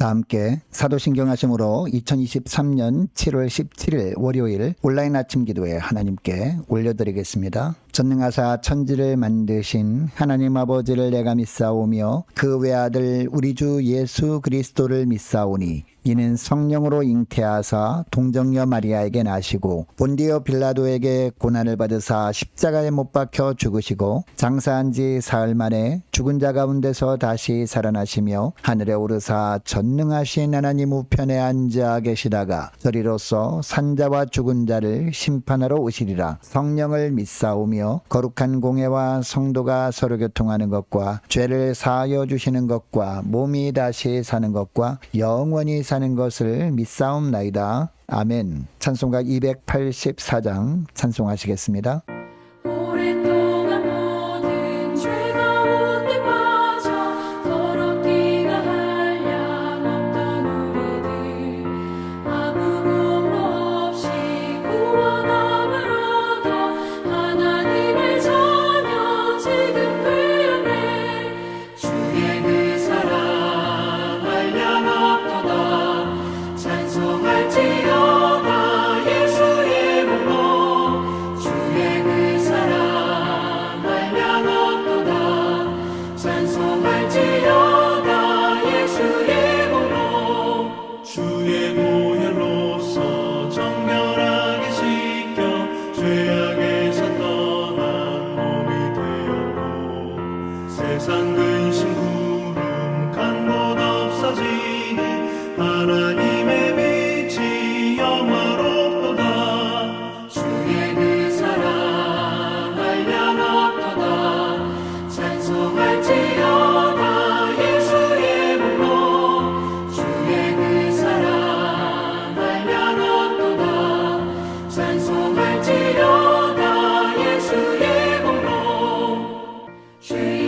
다 함께 사도신경 하심으로 2023년 7월 17일 월요일 온라인 아침 기도에 하나님께 올려드리겠습니다. 전능하사 천지를 만드신 하나님 아버지를 내가 믿사오며 그 외아들 우리 주 예수 그리스도를 믿사오니 이는 성령으로 잉태하사 동정녀 마리아에게 나시고 본디오 빌라도에게 고난을 받으사 십자가에 못 박혀 죽으시고 장사한 지 사흘 만에 죽은 자 가운데서 다시 살아나시며 하늘에 오르사 전능하신 하나님 우편에 앉아 계시다가 저리로서 산자와 죽은 자를 심판하러 오시리라. 성령을 믿사오며 거룩한 공회와 성도가 서로 교통하는 것과 죄를 사하여 주시는 것과 몸이 다시 사는 것과 영원히 사는 것을 믿사옵나이다. 아멘. 찬송가 284장 찬송하시겠습니다. 세상 근심 구름 간 곳 없어지니 하나님의 빛이 영화롭도다. 주의 그 사랑 한량없도다. 찬송할지어다 예수의 복로. 주의 그 사랑 한량없도다. 찬송할지어다 예수의 복로. 주의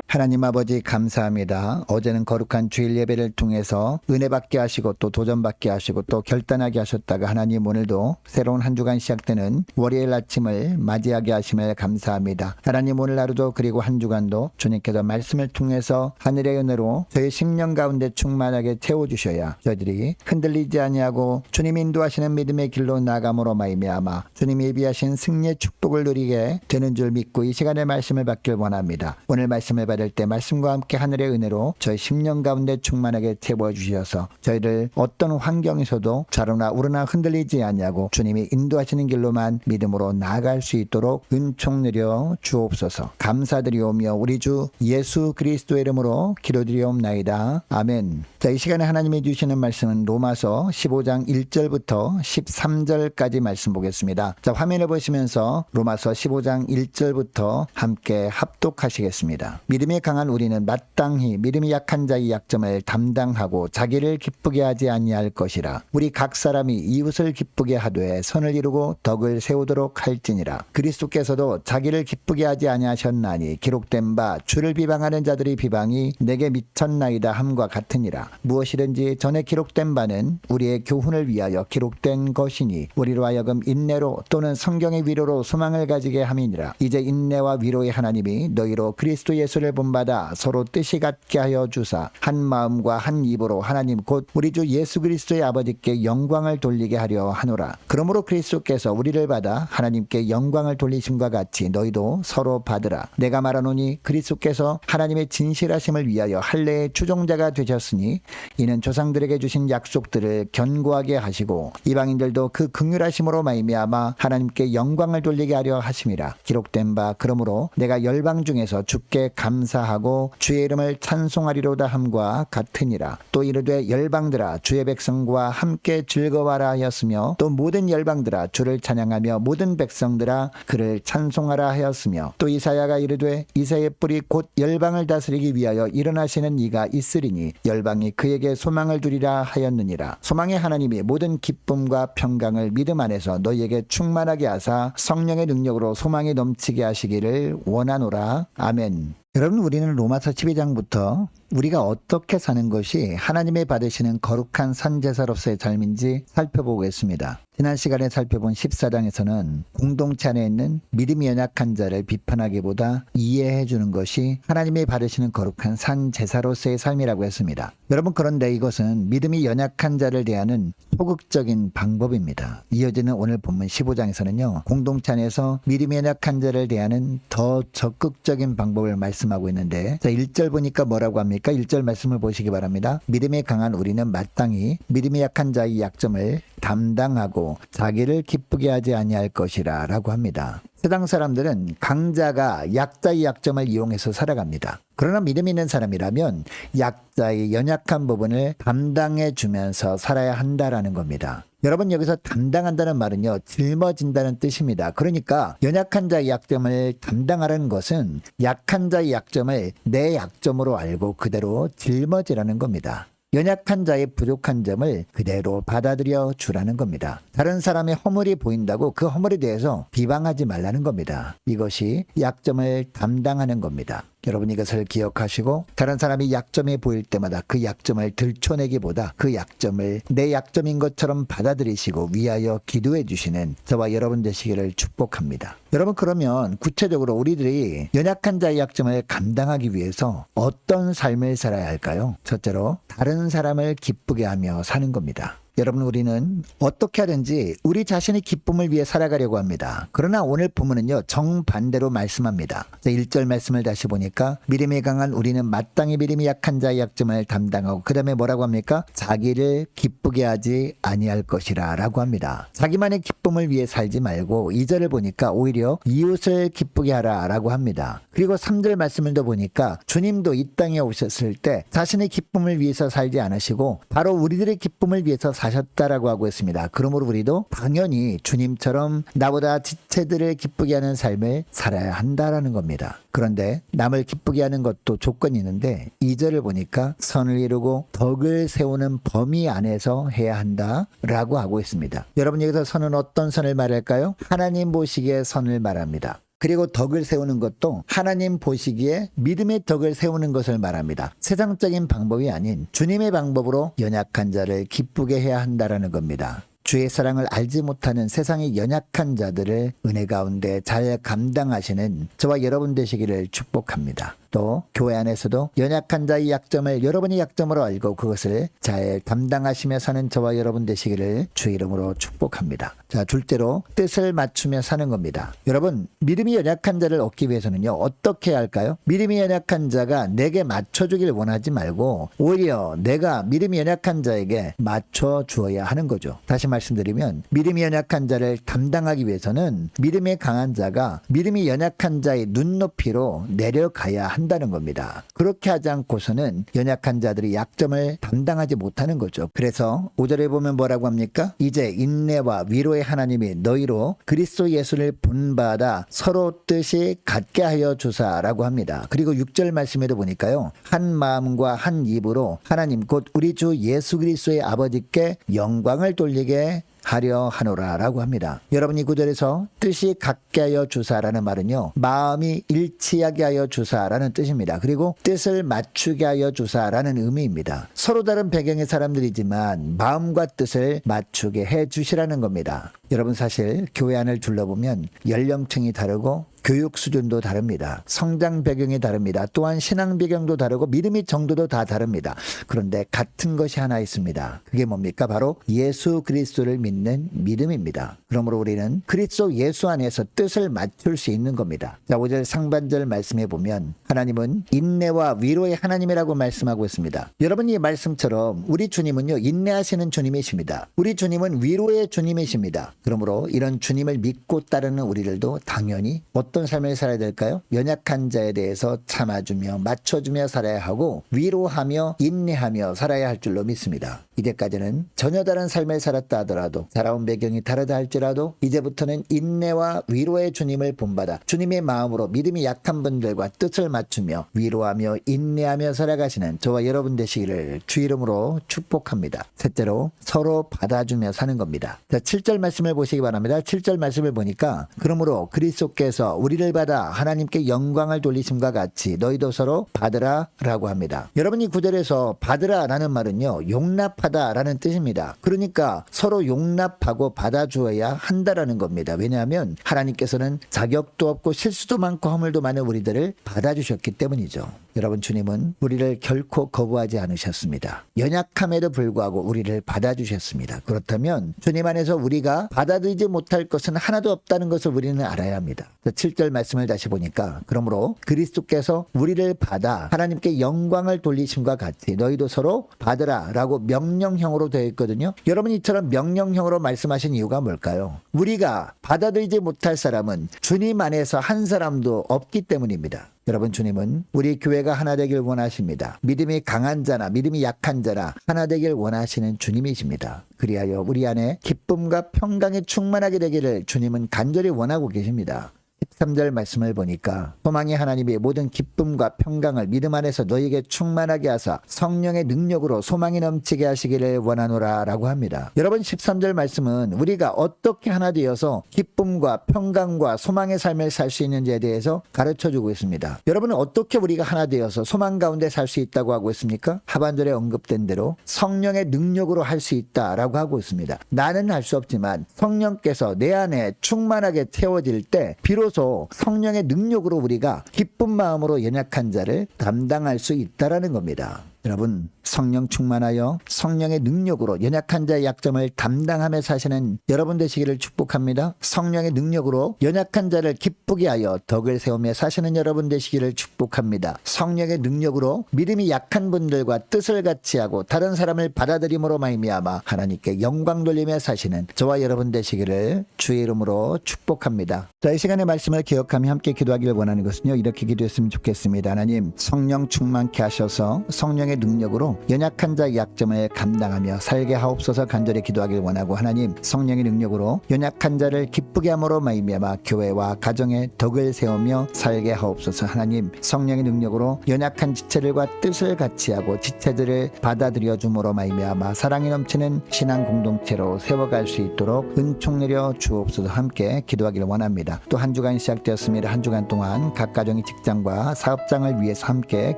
하나님 아버지 감사합니다. 어제는 거룩한 주일 예배를 통해서 은혜 받게 하시고 또 도전 받게 하시고 또 결단하게 하셨다가 하나님 오늘도 새로운 한 주간 시작되는 월요일 아침을 맞이하게 하심을 감사합니다. 하나님 오늘 하루도 그리고 한 주간도 주님께서 말씀을 통해서 하늘의 은혜로 저희 심령 가운데 충만하게 채워주셔야 저희들이 흔들리지 아니하고 주님 인도하시는 믿음의 길로 나감으로 말미암아 주님이 예비하신 승리의 축복을 누리게 되는 줄 믿고 이 시간에 말씀을 받길 원합니다. 오늘 말씀을 받을 때 말씀과 함께 하늘의 은혜로 저희 심령 가운데 충만하게 채워주셔서 저희를 어떤 환경에서도 좌로나 우로나 흔들리지 아니하고 주님이 인도하시는 길로만 믿음으로 나아갈 수 있도록 은총 내려 주옵소서. 감사드리오며 우리 주 예수 그리스도의 이름으로 기도드리옵나이다. 아멘. 자, 이 시간에 하나님이 주시는 말씀은 로마서 15장 1절부터 13절까지 말씀 보겠습니다. 자, 화면을 보시면서 로마서 15장 1절부터 함께 합독하시겠습니다. 믿음이 강한 우리는 마땅히 믿음이 약한 자의 약점을 담당하고 자기를 기쁘게 하지 아니할 것이라. 우리 각 사람이 이웃을 기쁘게 하되 선을 이루고 덕을 세우도록 할지니라. 그리스도께서도 자기를 기쁘게 하지 아니하셨나니 기록된 바 주를 비방하는 자들의 비방이 내게 미쳤나이다 함과 같으니라. 무엇이든지 전에 기록된 바는 우리의 교훈을 위하여 기록된 것이니 우리로 하여금 인내로 또는 성경의 위로로 소망을 가지게 함이니라. 이제 인내와 위로의 하나님이 너희로 그리스도 예수를 본받아 서로 뜻이 같게 하여 주사 한 마음과 한 입으로 하나님 곧 우리 주 예수 그리스도의 아버지께 영광을 돌리게 하려 하노라. 그러므로 그리스도께서 우리를 받아 하나님께 영광을 돌리심과 같이 너희도 서로 받으라. 내가 말하노니 그리스도께서 하나님의 진실하심을 위하여 할례의 추종자가 되셨으니 이는 조상들에게 주신 약속들을 견고하게 하시고 이방인들도 그 긍휼하심으로 말미암아 하나님께 영광을 돌리게 하려 하심이라. 기록된 바 그러므로 내가 열방 중에서 주께 감사 감사하고 주의 이름을 찬송하리로다 함과 같으니라. 또 이르되 열방들아 주의 백성과 함께 즐거워하라 하였으며 또 모든 열방들아 주를 찬양하며 모든 백성들아 그를 찬송하라 하였으며 또 이사야가 이르되 이새의 뿔이 곧 열방을 다스리기 위하여 일어나시는 이가 있으리니 열방이 그에게 소망을 두리라 하였느니라. 소망의 하나님이 모든 기쁨과 평강을 믿음 안에서 너희에게 충만하게 하사 성령의 능력으로 소망이 넘치게 하시기를 원하노라. 아멘. 여러분, 우리는 로마서 12장부터 우리가 어떻게 사는 것이 하나님의 받으시는 거룩한 산제사로서의 삶인지 살펴보겠습니다. 지난 시간에 살펴본 14장에서는 공동체 안에 있는 믿음이 연약한 자를 비판하기보다 이해해 주는 것이 하나님이 받으시는 거룩한 산제사로서의 삶이라고 했습니다. 여러분, 그런데 이것은 믿음이 연약한 자를 대하는 소극적인 방법입니다. 이어지는 오늘 본문 15장에서는요, 공동체 안에서 믿음이 연약한 자를 대하는 더 적극적인 방법을 말씀하고 있는데, 자, 1절 보니까 뭐라고 합니까? 1절 말씀을 보시기 바랍니다. 믿음에 강한 우리는 마땅히 믿음이 약한 자의 약점을 담당하고 자기를 기쁘게 하지 아니할 것이라 라고 합니다. 세상 사람들은 강자가 약자의 약점을 이용해서 살아갑니다. 그러나 믿음 있는 사람이라면 약자의 연약한 부분을 담당해 주면서 살아야 한다라는 겁니다. 여러분, 여기서 담당한다는 말은요, 짊어진다는 뜻입니다. 그러니까 연약한 자의 약점을 담당하라는 것은 약한 자의 약점을 내 약점으로 알고 그대로 짊어지라는 겁니다. 연약한 자의 부족한 점을 그대로 받아들여 주라는 겁니다. 다른 사람의 허물이 보인다고 그 허물에 대해서 비방하지 말라는 겁니다. 이것이 약점을 담당하는 겁니다. 여러분, 이것을 기억하시고 다른 사람이 약점이 보일 때마다 그 약점을 들춰내기보다 그 약점을 내 약점인 것처럼 받아들이시고 위하여 기도해 주시는 저와 여러분 되시기를 축복합니다. 여러분, 그러면 구체적으로 우리들이 연약한 자의 약점을 감당하기 위해서 어떤 삶을 살아야 할까요? 첫째로 다른 사람을 기쁘게 하며 사는 겁니다. 여러분, 우리는 어떻게 하든지 우리 자신의 기쁨을 위해 살아가려고 합니다. 그러나 오늘 본문은요, 정반대로 말씀합니다. 1절 말씀을 다시 보니까 믿음이 강한 우리는 마땅히 믿음이 약한 자의 약점을 담당하고 그 다음에 뭐라고 합니까? 자기를 기쁘게 하지 아니할 것이라 라고 합니다. 자기만의 기쁨을 위해 살지 말고 2절을 보니까 오히려 이웃을 기쁘게 하라 라고 합니다. 그리고 3절 말씀을 더 보니까 주님도 이 땅에 오셨을 때 자신의 기쁨을 위해서 살지 않으시고 바로 우리들의 기쁨을 위해서 사셨다라고 하고 있습니다. 그러므로 우리도 당연히 주님처럼 나보다 지체들을 기쁘게 하는 삶을 살아야 한다라는 겁니다. 그런데 남을 기쁘게 하는 것도 조건이 있는데 2절을 보니까 선을 이루고 덕을 세우는 범위 안에서 해야 한다라고 하고 있습니다. 여러분, 여기서 선은 어떤 선을 말할까요? 하나님 보시기에 선을 말합니다. 그리고 덕을 세우는 것도 하나님 보시기에 믿음의 덕을 세우는 것을 말합니다. 세상적인 방법이 아닌 주님의 방법으로 연약한 자를 기쁘게 해야 한다라는 겁니다. 주의 사랑을 알지 못하는 세상의 연약한 자들을 은혜 가운데 잘 감당하시는 저와 여러분 되시기를 축복합니다. 또 교회 안에서도 연약한 자의 약점을 여러분의 약점으로 알고 그것을 잘 담당하시며 사는 저와 여러분 되시기를 주 이름으로 축복합니다. 자, 둘째로 뜻을 맞추며 사는 겁니다. 여러분, 믿음이 연약한 자를 얻기 위해서는요, 어떻게 해야 할까요? 믿음이 연약한 자가 내게 맞춰주길 원하지 말고 오히려 내가 믿음이 연약한 자에게 맞춰 주어야 하는 거죠. 다시 말씀드리면 믿음이 연약한 자를 담당하기 위해서는 믿음이 강한 자가 믿음이 연약한 자의 눈높이로 내려가야 한다는 겁니다. 그렇게 하지 않고서는 연약한 자들이 약점을 담당하지 못하는 거죠. 그래서 5절에 보면 뭐라고 합니까? 이제 인내와 위로의 하나님이 너희로 그리스도 예수를 본받아 서로 뜻이 같게 하여 주사라고 합니다. 그리고 6절 말씀에도 보니까요, 한 마음과 한 입으로 하나님 곧 우리 주 예수 그리스도의 아버지께 영광을 돌리게 하려 하노라 라고 합니다. 여러분이 구절에서 뜻이 같게 하여 주사라는 말은요, 마음이 일치하게 하여 주사라는 뜻입니다. 그리고 뜻을 맞추게 하여 주사라는 의미입니다. 서로 다른 배경의 사람들이지만 마음과 뜻을 맞추게 해 주시라는 겁니다. 여러분, 사실 교회 안을 둘러보면 연령층이 다르고 교육 수준도 다릅니다. 성장 배경이 다릅니다. 또한 신앙 배경도 다르고 믿음의 정도도 다 다릅니다. 그런데 같은 것이 하나 있습니다. 그게 뭡니까? 바로 예수 그리스도를 믿는 믿음입니다. 그러므로 우리는 그리스도 예수 안에서 뜻을 맞출 수 있는 겁니다. 자, 5절 상반절 말씀해 보면 하나님은 인내와 위로의 하나님이라고 말씀하고 있습니다. 여러분, 이 말씀처럼 우리 주님은요, 인내하시는 주님이십니다. 우리 주님은 위로의 주님이십니다. 그러므로 이런 주님을 믿고 따르는 우리들도 당연히 어떤 삶을 살아야 될까요? 연약한 자에 대해서 참아주며 맞춰주며 살아야 하고 위로하며 인내하며 살아야 할 줄로 믿습니다. 이제까지는 전혀 다른 삶을 살았다 하더라도 살아온 배경이 다르다 할지라도 이제부터는 인내와 위로의 주님을 본받아 주님의 마음으로 믿음이 약한 분들과 뜻을 맞추며 위로하며 인내하며 살아가시는 저와 여러분 되시기를 주 이름으로 축복합니다. 셋째로 서로 받아주며 사는 겁니다. 자, 7절 말씀을 보시기 바랍니다. 7절 말씀을 보니까 그러므로 그리스도께서 우리를 받아 하나님께 영광을 돌리심과 같이 너희도 서로 받으라 라고 합니다. 여러분 이 구절에서 받으라 라는 말은요 용납하다 라는 뜻입니다. 그러니까 서로 용납하고 받아주어야 한다라는 겁니다. 왜냐하면 하나님께서는 자격도 없고 실수도 많고 허물도 많은 우리들을 받아주셨기 때문이죠. 여러분 주님은 우리를 결코 거부하지 않으셨습니다. 연약함에도 불구하고 우리를 받아주셨습니다. 그렇다면 주님 안에서 우리가 받아들이지 못할 것은 하나도 없다는 것을 우리는 알아야 합니다. 7절 말씀을 다시 보니까 그러므로 그리스도께서 우리를 받아 하나님께 영광을 돌리심과 같이 너희도 서로 받으라 라고 명령형으로 되어 있거든요. 여러분 이처럼 명령형으로 말씀하신 이유가 뭘까요? 우리가 받아들이지 못할 사람은 주님 안에서 한 사람도 없기 때문입니다. 여러분 주님은 우리 교회가 하나 되길 원하십니다. 믿음이 강한 자나 믿음이 약한 자나 하나 되길 원하시는 주님이십니다. 그리하여 우리 안에 기쁨과 평강이 충만하게 되기를 주님은 간절히 원하고 계십니다. 13절 말씀을 보니까 소망의 하나님이 모든 기쁨과 평강을 믿음 안에서 너희에게 충만하게 하사 성령의 능력으로 소망이 넘치게 하시기를 원하노라 라고 합니다. 여러분 13절 말씀은 우리가 어떻게 하나 되어서 기쁨과 평강과 소망의 삶을 살 수 있는지에 대해서 가르쳐주고 있습니다. 여러분은 어떻게 우리가 하나 되어서 소망 가운데 살 수 있다고 하고 있습니까? 하반절에 언급된 대로 성령의 능력으로 할 수 있다라고 하고 있습니다. 나는 할 수 없지만 성령께서 내 안에 충만하게 채워질 때 비로소 성령의 능력으로 우리가 기쁜 마음으로 연약한 자를 감당할 수 있다라는 겁니다. 여러분 성령 충만하여 성령의 능력으로 연약한 자의 약점을 감당하며 사시는 여러분 되시기를 축복합니다. 성령의 능력으로 연약한 자를 기쁘게 하여 덕을 세우며 사시는 여러분 되시기를 축복합니다. 성령의 능력으로 믿음이 약한 분들과 뜻을 같이 하고 다른 사람을 받아들임으로 말미암아 하나님께 영광 돌리며 사시는 저와 여러분 되시기를 주의 이름으로 축복합니다. 자, 이 시간의 말씀을 기억하며 함께 기도하기를 원하는 것은요 이렇게 기도했으면 좋겠습니다. 하나님 성령 충만케 하셔서 성령의 능력으로 연약한 자의 약점을 감당하며 살게 하옵소서 간절히 기도하길 원하고 하나님 성령의 능력으로 연약한 자를 기쁘게 함으로 말미암아 교회와 가정에 덕을 세우며 살게 하옵소서. 하나님 성령의 능력으로 연약한 지체들과 뜻을 같이 하고 지체들을 받아들여 줌으로 말미암아 사랑이 넘치는 신앙 공동체로 세워갈 수 있도록 은총 내려 주옵소서. 함께 기도하기를 원합니다. 또 한 주간 시작되었습니다. 한 주간 동안 각 가정의 직장과 사업장을 위해서 함께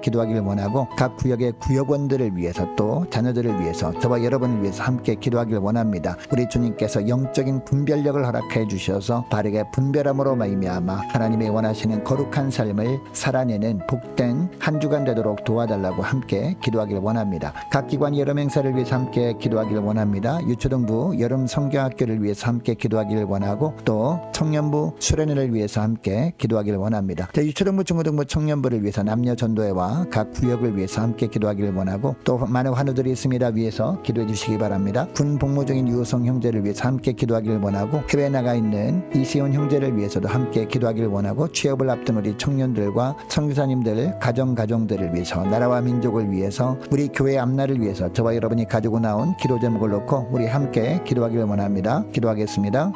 기도하기를 원하고 각 구역의 구역원들을 위해서 또 자녀들을 위해서 저와 여러분을 위해서 함께 기도하기를 원합니다. 우리 주님께서 영적인 분별력을 허락해 주셔서 바르게 분별함으로 말미암아 하나님의 원하시는 거룩한 삶을 살아내는 복된 한 주간 되도록 도와달라고 함께 기도하기를 원합니다. 각 기관 여름 행사를 위해서 함께 기도하기를 원합니다. 유초등부 여름 성경학교를 위해서 함께 기도하기를 원하고 또 청년부 수련회를 위해서 함께 기도하기를 원합니다. 유초등부 중고등부 청년부를 위해서 남녀 전도회와 각 구역을 위해서 함께 기도하기를 원하고 또 많은 환우들이 있습니다. 위해서 기도해 주시기 바랍니다. 군 복무 중인 유호성 형제를 위해서 함께 기도하기를 원하고 해외에 나가 있는 이시온 형제를 위해서도 함께 기도하기를 원하고 취업을 앞둔 우리 청년들과 선교사님들 가정들을 위해서 나라와 민족을 위해서 우리 교회 앞날을 위해서 저와 여러분이 가지고 나온 기도 제목을 놓고 우리 함께 기도하기를 원합니다. 기도하겠습니다.